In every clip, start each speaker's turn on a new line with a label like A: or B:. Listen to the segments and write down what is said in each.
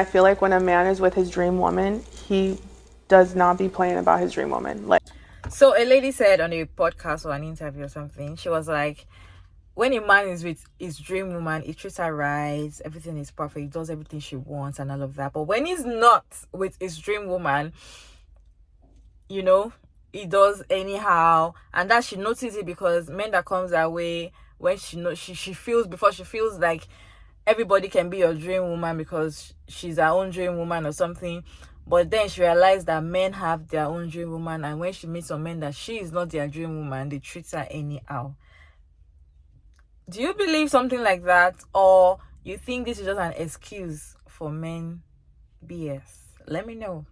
A: I feel like when a man is with his dream woman, he does not be playing about his dream woman. Like,
B: so a lady said on a podcast or an interview or something, she was like, when a man is with his dream woman, he treats her right, everything is perfect, he does everything she wants and all of that. But when he's not with his dream woman, you know, he does anyhow. And that she notices it because men that comes her way, when she feels, before she feels like everybody can be your dream woman because she's her own dream woman or something. But then she realized that men have their own dream woman, and when she meets some men that she is not their dream woman, they treat her anyhow. Do you believe something like that, or you think this is just an excuse for men BS? Let me know.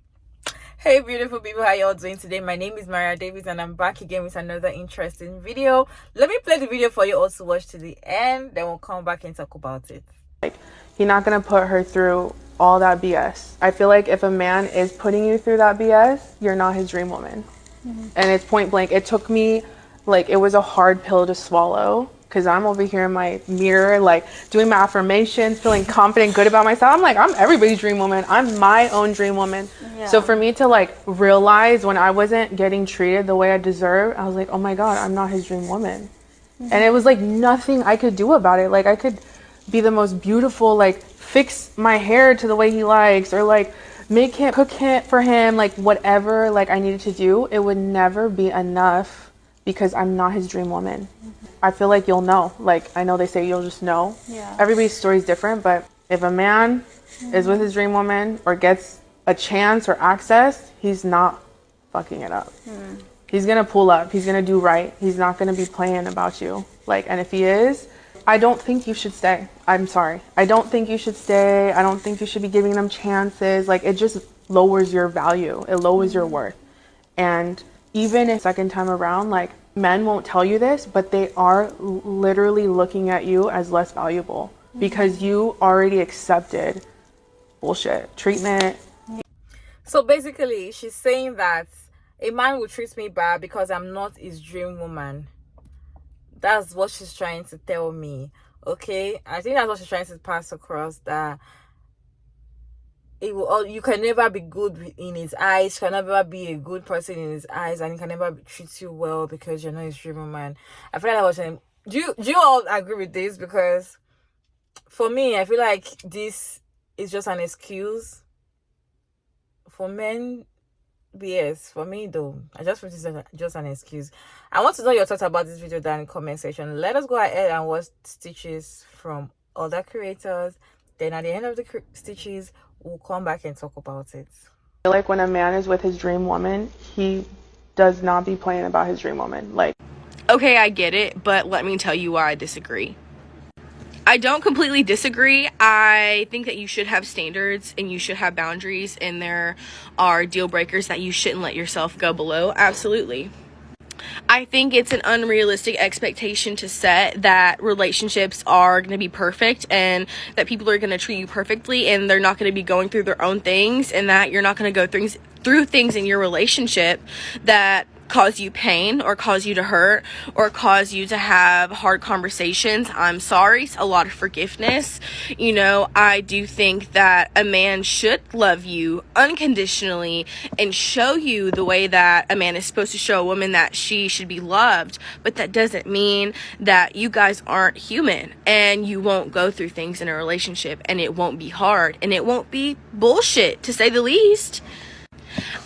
B: Hey beautiful people, how y'all doing today? My name is Maria Davis and I'm back again with another interesting video. Let me play the video for you all to watch to the end, then we'll come back and talk about it.
A: Like, you're not gonna put her through all that BS. I feel like if a man is putting you through that BS, you're not his dream woman. And it's point blank. It took me, like, it was a hard pill to swallow, because I'm over here in my mirror, like, doing my affirmations, feeling confident, good about myself. I'm like, I'm everybody's dream woman. I'm my own dream woman. Yeah. So for me to, like, realize when I wasn't getting treated the way I deserved, I was like, oh my God, I'm not his dream woman. And it was like nothing I could do about it. Like, I could be the most beautiful, like, fix my hair to the way he likes, or like make him, cook it for him, like whatever, like, I needed to do. It would never be enough because I'm not his dream woman. I feel like you'll know. Like, I know they say you'll just know. Yeah. Everybody's story is different, but if a man is with his dream woman or gets a chance or access, he's not fucking it up. He's gonna pull up. He's gonna do right. He's not gonna be playing about you. Like, and if he is, I don't think you should stay. I'm sorry. I don't think you should stay. I don't think you should be giving them chances. Like, it just lowers your value. It lowers your worth. And even if second time around, like, men won't tell you this, but they are literally looking at you as less valuable because you already accepted bullshit treatment.
B: So basically, she's saying that a man will treat me bad because I'm not his dream woman. That's what she's trying to tell me. Okay, I think that's what she's trying to pass across, that it will, you can never be good in his eyes, you can never be a good person in his eyes, and he can never treat you well because you're not his dream woman. I feel like that was saying, do you all agree with this? Because for me, I feel like this is just an excuse for men. Yes, for me though, I just feel this is just an excuse. I want to know your thoughts about this video down in the comment section. Let us go ahead and watch stitches from other creators. Then at the end of the stitches, we'll come back and talk about it.
A: I feel like when a man is with his dream woman, he does not be playing about his dream woman. Like,
C: okay, I get it, but let me tell you why I disagree. I don't completely disagree. I think that you should have standards and you should have boundaries, and there are deal breakers that you shouldn't let yourself go below. Absolutely. I think it's an unrealistic expectation to set that relationships are going to be perfect and that people are going to treat you perfectly and they're not going to be going through their own things, and that you're not going to go through things in your relationship that cause you pain or cause you to hurt or cause you to have hard conversations. I'm sorry, a lot of forgiveness. You know, I do think that a man should love you unconditionally and show you the way that a man is supposed to show a woman that she should be loved, but that doesn't mean that you guys aren't human and you won't go through things in a relationship and it won't be hard and it won't be bullshit, to say the least.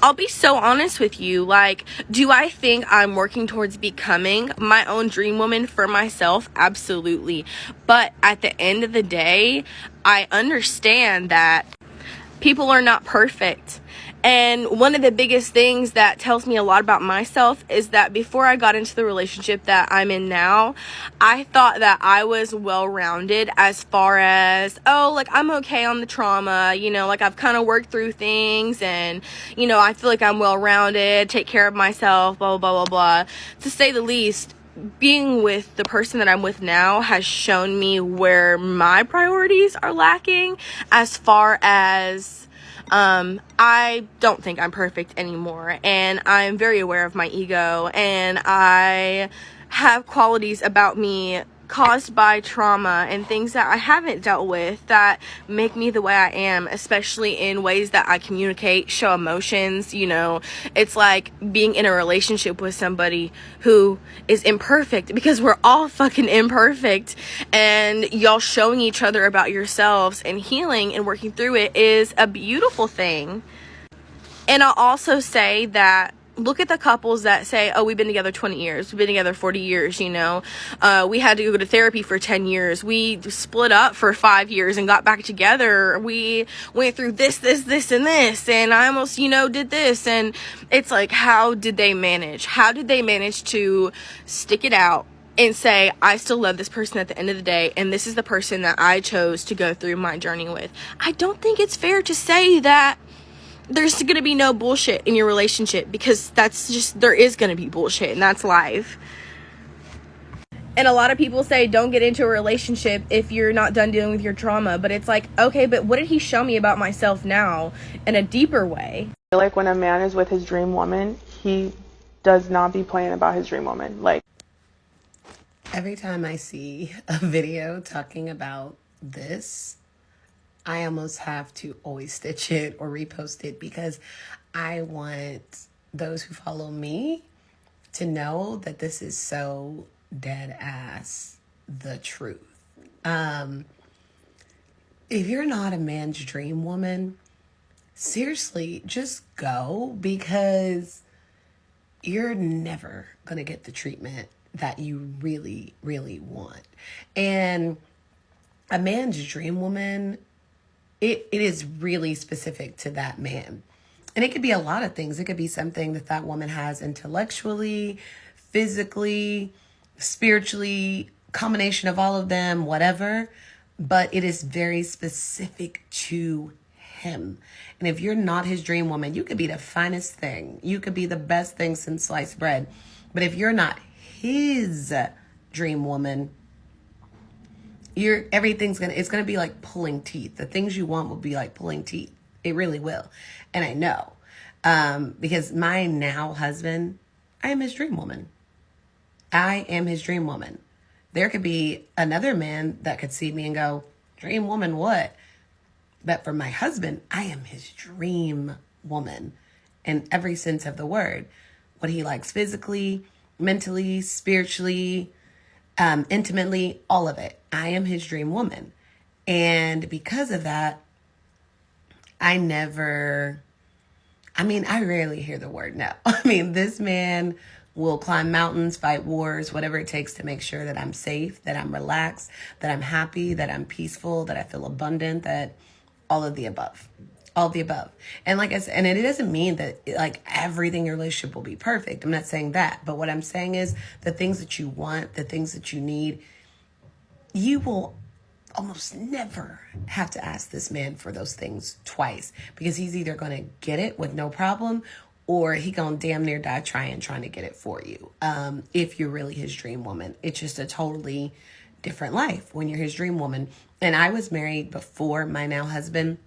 C: I'll be so honest with you. Like, do I think I'm working towards becoming my own dream woman for myself? Absolutely. But at the end of the day, I understand that people are not perfect. And one of the biggest things that tells me a lot about myself is that before I got into the relationship that I'm in now, I thought that I was well-rounded as far as, oh, like, I'm okay on the trauma, you know, like, I've kind of worked through things and, you know, I feel like I'm well-rounded, take care of myself, blah, blah, blah, blah, blah. To say the least, being with the person that I'm with now has shown me where my priorities are lacking as far as I don't think I'm perfect anymore, and I'm very aware of my ego, and I have qualities about me caused by trauma and things that I haven't dealt with that make me the way I am, especially in ways that I communicate, show emotions. You know, it's like being in a relationship with somebody who is imperfect, because we're all fucking imperfect, and y'all showing each other about yourselves and healing and working through it is a beautiful thing. And I'll also say that look at the couples that say, oh, we've been together 20 years, we've been together 40 years, you know, we had to go to therapy for 10 years, we split up for 5 years and got back together, we went through this, and I almost, you know, did this. And it's like, how did they manage to stick it out and say, I still love this person at the end of the day, and this is the person that I chose to go through my journey with? I don't think it's fair to say that there's gonna be no bullshit in your relationship, because that's just, there is gonna be bullshit, and that's life. And a lot of people say don't get into a relationship if you're not done dealing with your trauma, but it's like, okay, but what did he show me about myself now in a deeper way?
A: I feel like when a man is with his dream woman, he does not be playing about his dream woman. Like,
D: every time I see a video talking about this, I almost have to always stitch it or repost it, because I want those who follow me to know that this is so dead ass the truth. If you're not a man's dream woman, seriously, just go, because you're never going to get the treatment that you really, really want. And a man's dream woman, it is really specific to that man. And it could be a lot of things. It could be something that that woman has intellectually, physically, spiritually, combination of all of them, whatever. But it is very specific to him. And if you're not his dream woman, you could be the finest thing. You could be the best thing since sliced bread. But if you're not his dream woman, it's gonna be like pulling teeth. The things you want will be like pulling teeth. It really will. And I know, because my now husband, I am his dream woman. I am his dream woman. There could be another man that could see me and go, dream woman what? But for my husband, I am his dream woman in every sense of the word. What he likes physically, mentally, spiritually, intimately, all of it. I am his dream woman. And because of that, I rarely hear the word no. I mean, this man will climb mountains, fight wars, whatever it takes to make sure that I'm safe, that I'm relaxed, that I'm happy, that I'm peaceful, that I feel abundant, that all of the above. All of the above. And like I said, and it doesn't mean that like everything in your relationship will be perfect. I'm not saying that. But what I'm saying is the things that you want, the things that you need, you will almost never have to ask this man for those things twice, because he's either going to get it with no problem, or he gonna damn near die trying to get it for you. If you're really his dream woman, it's just a totally different life when you're his dream woman. And I was married before my now husband,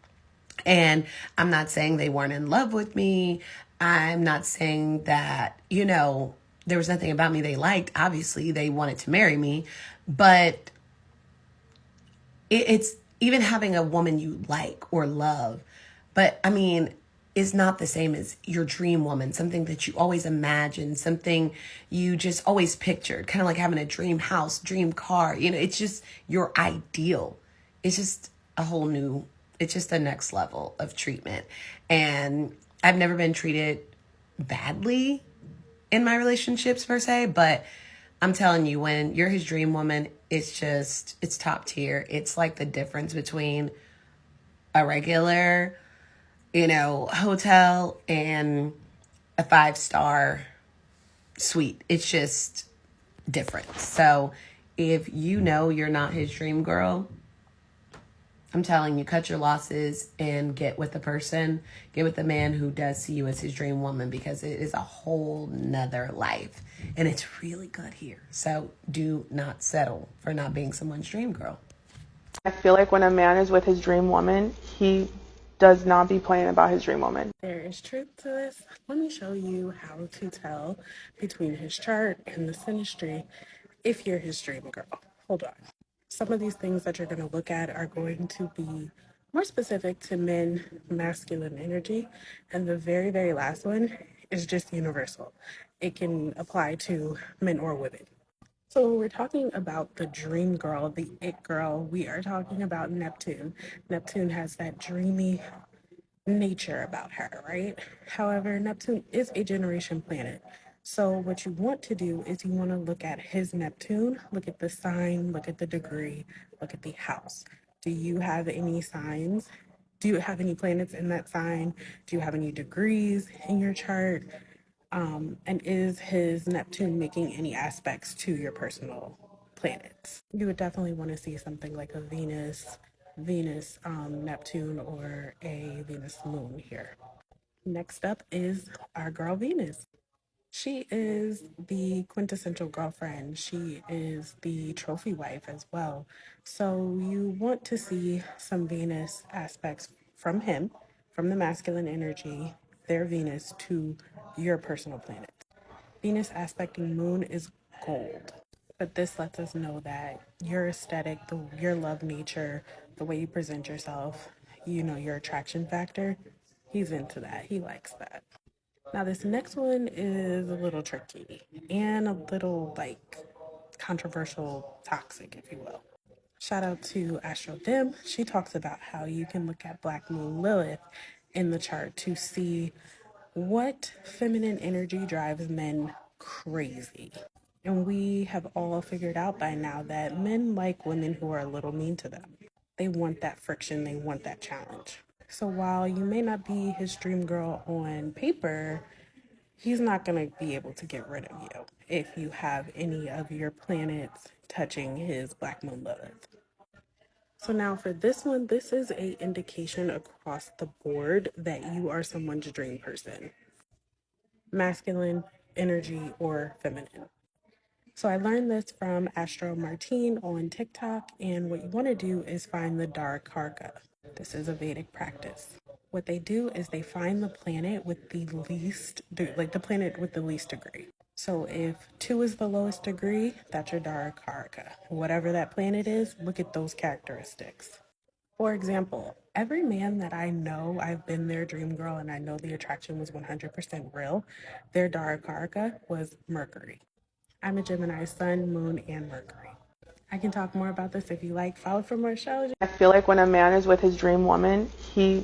D: and I'm not saying they weren't in love with me. I'm not saying that, there was nothing about me they liked. Obviously, they wanted to marry me, but it's even having a woman you like or love. But I mean, it's not the same as your dream woman, something that you always imagined, something you just always pictured, kind of like having a dream house, dream car. It's just your ideal. It's just it's just the next level of treatment. And I've never been treated badly in my relationships per se, but I'm telling you, when you're his dream woman, it's top tier. It's like the difference between a regular, hotel and a 5-star suite. It's just different. So if you're not his dream girl, I'm telling you, cut your losses and get with the man who does see you as his dream woman, because it is a whole nother life and it's really good here. So do not settle for not being someone's dream girl.
A: I feel like when a man is with his dream woman, he does not be playing about his dream woman.
E: There is truth to this. Let me show you how to tell between his chart and the synastry if you're his dream girl. hold on. Some of these things that you're going to look at are going to be more specific to men, masculine energy. And the very, very last one is just universal. It can apply to men or women. So when we're talking about the dream girl, the it girl, we are talking about Neptune. Neptune has that dreamy nature about her, right? However, Neptune is a generation planet. So what you want to do is you want to look at his Neptune, look at the sign, look at the degree, look at the house. Do you have any signs? Do you have any planets in that sign? Do you have any degrees in your chart? And is his Neptune making any aspects to your personal planets? You would definitely want to see something like a Venus, Neptune, or a Venus moon here. Next up is our girl Venus. She is the quintessential girlfriend. She is the trophy wife as well. So you want to see some Venus aspects from him, from the masculine energy, their Venus to your personal planet. Venus aspecting moon is gold. But this lets us know that your aesthetic, your love nature, the way you present yourself, your attraction factor, he's into that. He likes that. Now, this next one is a little tricky and a little controversial, toxic, if you will. Shout out to Astro Dim. She talks about how you can look at Black Moon Lilith in the chart to see what feminine energy drives men crazy. And we have all figured out by now that men like women who are a little mean to them. They want that friction, they want that challenge. So while you may not be his dream girl on paper, he's not going to be able to get rid of you if you have any of your planets touching his Black Moon Lilith. So now for this one, this is a indication across the board that you are someone's dream person. Masculine, energy, or feminine. So I learned this from Astro Martine on TikTok, and what you want to do is find the Dark Karka. This is a Vedic practice. What they do is they find the planet with the planet with the least degree. So if 2 is the lowest degree, that's your Dark Karka. Whatever that planet is, look at those characteristics. For example, every man that I know, I've been their dream girl and I know the attraction was 100% real, their Dark Karka was Mercury. I'm a Gemini sun, moon, and Mercury. I can talk more about this if you like. Follow for more astrology.
A: I feel like when a man is with his dream woman, he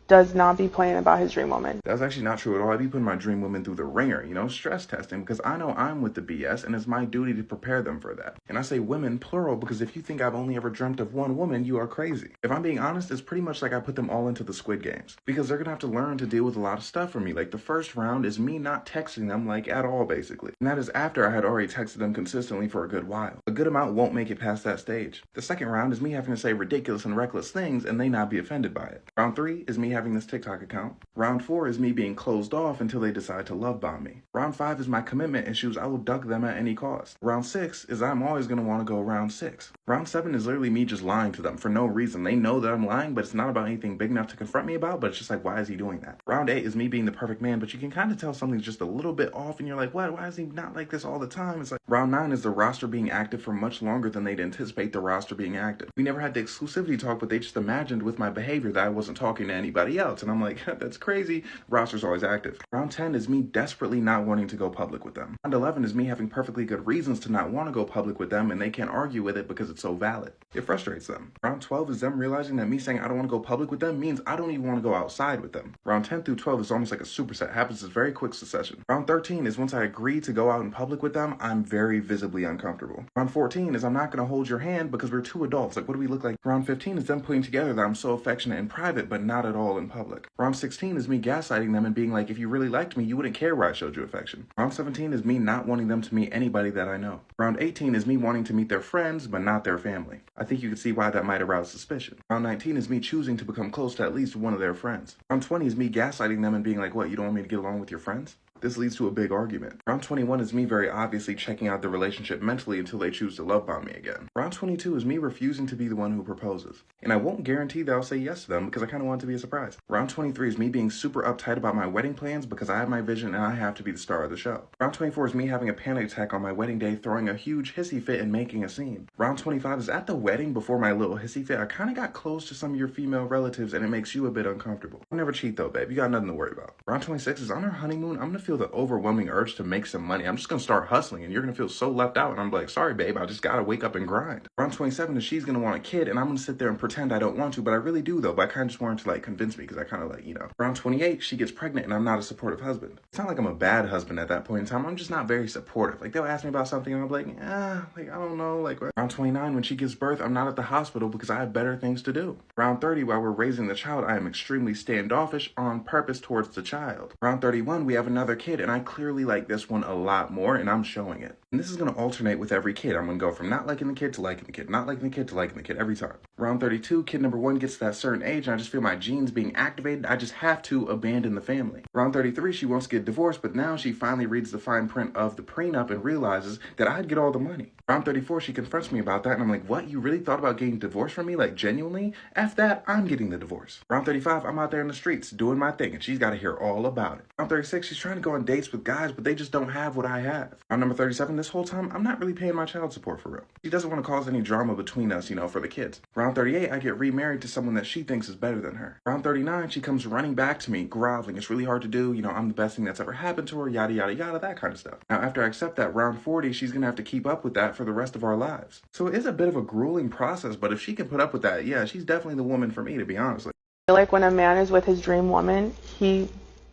A: does not be playing about his dream woman.
F: That's actually not true at all. I be putting my dream women through the ringer, stress testing, because I know I'm with the BS and it's my duty to prepare them for that. And I say women plural because if you think I've only ever dreamt of one woman, you are crazy. If I'm being honest, it's pretty much like I put them all into the Squid Games because they're gonna have to learn to deal with a lot of stuff for me. Like the first round is me not texting them at all, basically. And that is after I had already texted them consistently for a good while. A good amount won't make it past that stage. The second round is me having to say ridiculous and reckless things and they not be offended by it. Round 3 is me having this TikTok account. Round 4 is me being closed off until they decide to love bomb me. Round 5 is my commitment issues. I will duck them at any cost. Round 6 is I'm always going to want to go round 6. Round 7 is literally me just lying to them for no reason. They know that I'm lying, but it's not about anything big enough to confront me about, but it's just like, why is he doing that? Round 8 is me being the perfect man, but you can kind of tell something's just a little bit off and you're like, what? Why is he not like this all the time? It's like round 9 is the roster being active for much longer than they'd anticipate the roster being active. We never had the exclusivity talk, but they just imagined with my behavior that I wasn't talking to anybody else. And I'm like, that's crazy. Roster's always active. Round 10 is me desperately not wanting to go public with them. Round 11 is me having perfectly good reasons to not want to go public with them and they can't argue with it because it's so valid. It frustrates them. Round 12 is them realizing that me saying I don't want to go public with them means I don't even want to go outside with them. Round 10 through 12 is almost like a superset. Happens in very quick succession. Round 13 is once I agree to go out in public with them, I'm very visibly uncomfortable. Round 14 is I'm not going to hold your hand because we're two adults. Like, what do we look like? Round 15 is them putting together that I'm so affectionate in private, but not at all in public. Round 16 is me gaslighting them and being like, if you really liked me, you wouldn't care where I showed you affection. Round 17 is me not wanting them to meet anybody that I know. Round 18 is me wanting to meet their friends, but not their family. I think you can see why that might arouse suspicion. Round 19 is me choosing to become close to at least one of their friends. Round 20 is me gaslighting them and being like, what, you don't want me to get along with your friends? This leads to a big argument. Round 21 is me very obviously checking out the relationship mentally until they choose to love bomb me again. Round 22 is me refusing to be the one who proposes. And I won't guarantee that I'll say yes to them because I kind of want it to be a surprise. Round 23 is me being super uptight about my wedding plans because I have my vision and I have to be the star of the show. Round 24 is me having a panic attack on my wedding day, throwing a huge hissy fit and making a scene. Round 25 is at the wedding before my little hissy fit, I kind of got close to some of your female relatives and it makes you a bit uncomfortable. I'll never cheat though, babe. You got nothing to worry about. Round 26 is on our honeymoon. I'm gonna feel the overwhelming urge to make some money. I'm just gonna start hustling and you're gonna feel so left out and I'm like, sorry babe, I just gotta wake up and grind. Round 27 is she's gonna want a kid and I'm gonna sit there and pretend I don't want to, but I really do though, but I kind of just want her to like convince me because I kind of like, you know. Round 28, she gets pregnant and I'm not a supportive husband. It's not like I'm a bad husband at that point in time. I'm just not very supportive. Like they'll ask me about something and I'm like, like I don't know. Like round 29, when she gives birth, I'm not at the hospital because I have better things to do. Round 30, while we're raising the child, I am extremely standoffish on purpose towards the child. Round 31, we have another kid and I clearly like this one a lot more and I'm showing it. And this is going to alternate with every kid. I'm going to go from not liking the kid to liking the kid, not liking the kid to liking the kid every time. Round 32, kid number 1 gets to that certain age and I just feel my genes being activated. I just have to abandon the family. Round 33, she wants to get divorced, but now she finally reads the fine print of the prenup and realizes that I'd get all the money. Round 34, she confronts me about that and I'm like, what? You really thought about getting divorced from me? Like genuinely? F that, I'm getting the divorce. Round 35, I'm out there in the streets doing my thing and she's got to hear all about it. Round 36, she's trying to go on dates with guys, but they just don't have what I have. Round number 37, this whole time, I'm not really paying my child support for real. She doesn't want to cause any drama between us, you know, for the kids. Round 38, I get remarried to someone that she thinks is better than her. Round 39, she comes running back to me, groveling. It's really hard to do. You know, I'm the best thing that's ever happened to her, yada, yada, yada, that kind of stuff. Now, after I accept that, round 40, she's going to have to keep up with that for the rest of our lives. So it is a bit of a grueling process, but if she can put up with that, yeah, she's definitely the woman for me, to be honest.
A: I feel like when a man is with his dream woman, he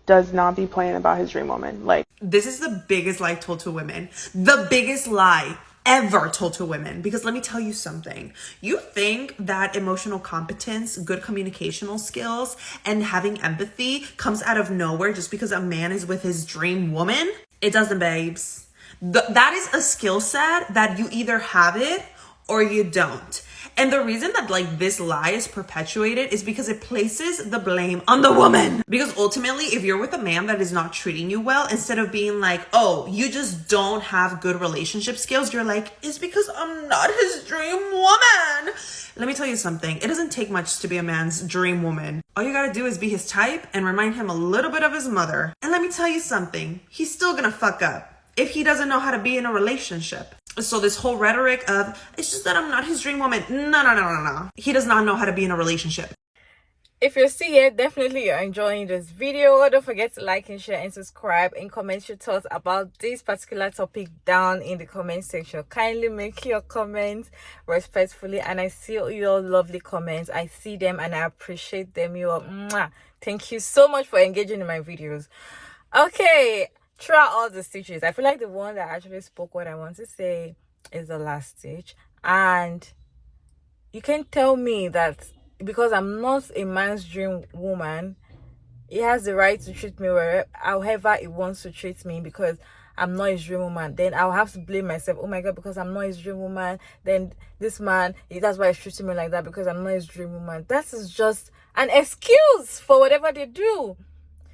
A: does not be playing about his dream woman. Like,
G: this is the biggest lie told to women. The biggest lie ever told to women. Because let me tell you something. You think that emotional competence, good communicational skills, and having empathy comes out of nowhere just because a man is with his dream woman? It doesn't, babes. That is a skill set that you either have it or you don't. And the reason that like this lie is perpetuated is because it places the blame on the woman. Because ultimately, if you're with a man that is not treating you well, instead of being like, oh, you just don't have good relationship skills, you're like, it's because I'm not his dream woman. Let me tell you something. It doesn't take much to be a man's dream woman. All you gotta do is be his type and remind him a little bit of his mother. And let me tell you something. He's still gonna fuck up if he doesn't know how to be in a relationship. So this whole rhetoric of, it's just that I'm not his dream woman. No. He does not know how to be in a relationship.
B: If you're still here, definitely you're enjoying this video. Don't forget to like and share and subscribe, and comment your thoughts about this particular topic down in the comment section. Kindly make your comments respectfully, and I see your lovely comments. I see them and I appreciate them. You are mwah. Thank you so much for engaging in my videos. Okay, throughout all the stitches, I feel like the one that actually spoke what I want to say is the last stitch. And you can tell me that because I'm not a man's dream woman, he has the right to treat me however he wants to treat me because I'm not his dream woman. Then I'll have to blame myself. Oh my God, because I'm not his dream woman, then this man, that's why he's treating me like that, because I'm not his dream woman. That is just an excuse for whatever they do.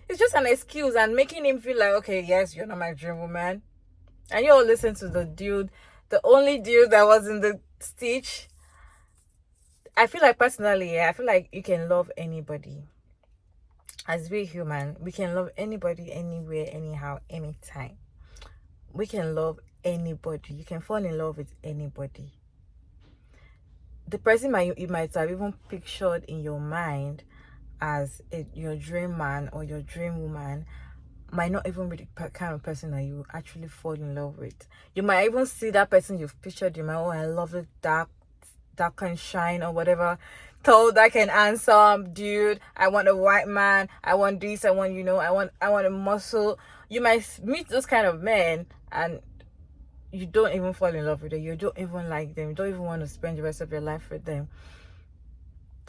B: It's just an excuse and making him feel like, okay, yes, you're not my dream woman. And you all listen to the dude, the only dude that was in the stitch. I feel like personally, I feel like you can love anybody. As we're human, we can love anybody, anywhere, anyhow, anytime. We can love anybody. You can fall in love with anybody. The person you might have even pictured in your mind as your dream man or your dream woman might not even be the kind of person that you actually fall in love with. You might even see that person you've pictured. You might, oh, I love it, dark can shine or whatever, tall, dark and handsome dude. I want a white man. I want this. I want, I want a muscle. You might meet those kind of men and you don't even fall in love with them. You don't even like them. You don't even want to spend the rest of your life with them.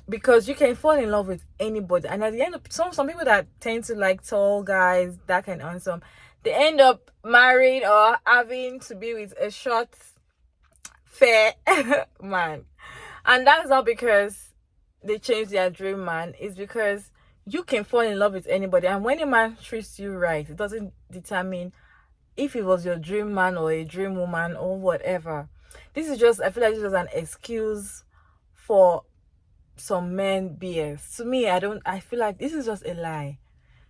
B: Because you can fall in love with anybody. And at the end of some people that tend to like tall guys, dark and handsome, they end up married or having to be with a short, fair man. And that's not because they changed their dream man. It's because You can fall in love with anybody, and when a man treats you right, it doesn't determine if it was your dream man or a dream woman or whatever. This is just, I feel like this is an excuse for some men BS. To me, I feel like this is just a lie.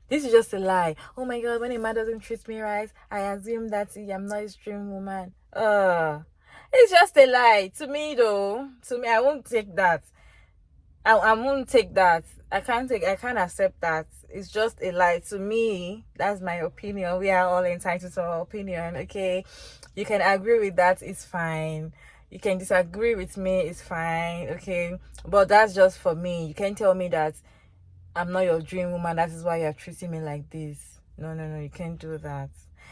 B: This is just a lie. Oh my god, when a man doesn't treat me right, I assume that I'm not his dream woman. It's just a lie. To me though, to me, I won't take that. I won't take that. I can't accept that. It's just a lie. To me, that's my opinion. We are all entitled to our opinion, okay? You can agree with that, it's fine. You can disagree with me, it's fine, okay? But that's just for me. You can't tell me that I'm not your dream woman, that is why you're treating me like this. No, you can't do that.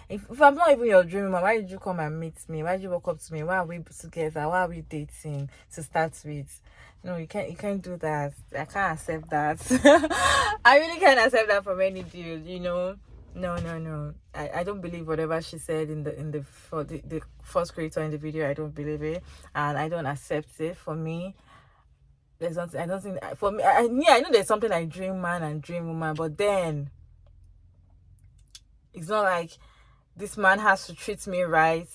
B: If I'm not even your dream woman, why did you come and meet me? Why did you walk up to me? Why are we together? Why are we dating to start with? No, you can't do that. I can't accept that. I really can't accept that from any dude, you know. No. I don't believe whatever she said in the for the first creator in the video. I don't believe it, and I don't accept it. For me, there's something, I don't think, for me, I know there's something like dream man and dream woman, but then it's not like this man has to treat me right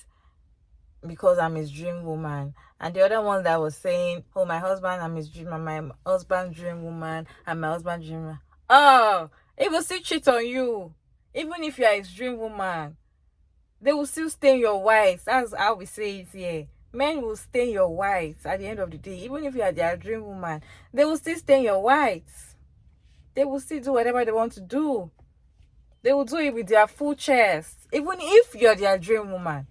B: because I'm his dream woman. And the other one that was saying, oh, my husband, I'm his dream, my husband dream woman, and my husband dream woman. Oh, he will still cheat on you. Even if you are his dream woman, they will still stain your wives. That's how we say it here. Men will stain your wives at the end of the day. Even if you are their dream woman, they will still stain your wives. They will still do whatever they want to do. They will do it with their full chest. Even if you're their dream woman.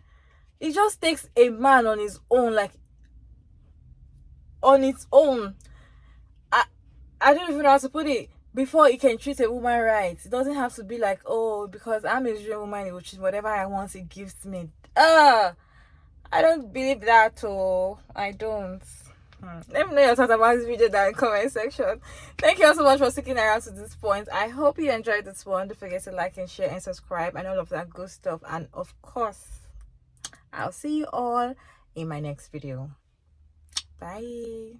B: It just takes a man on his own, like on its own. I don't even know how to put it. Before he can treat a woman right, it doesn't have to be like, oh, because I'm his dream woman, which is whatever I want, he gives me. I don't believe that. Oh, I don't. Let me know your thoughts about this video down in the comment section. Thank you all so much for sticking around to this point. I hope you enjoyed this one. Don't forget to like and share and subscribe and all of that good stuff. And of course, I'll see you all in my next video. Bye.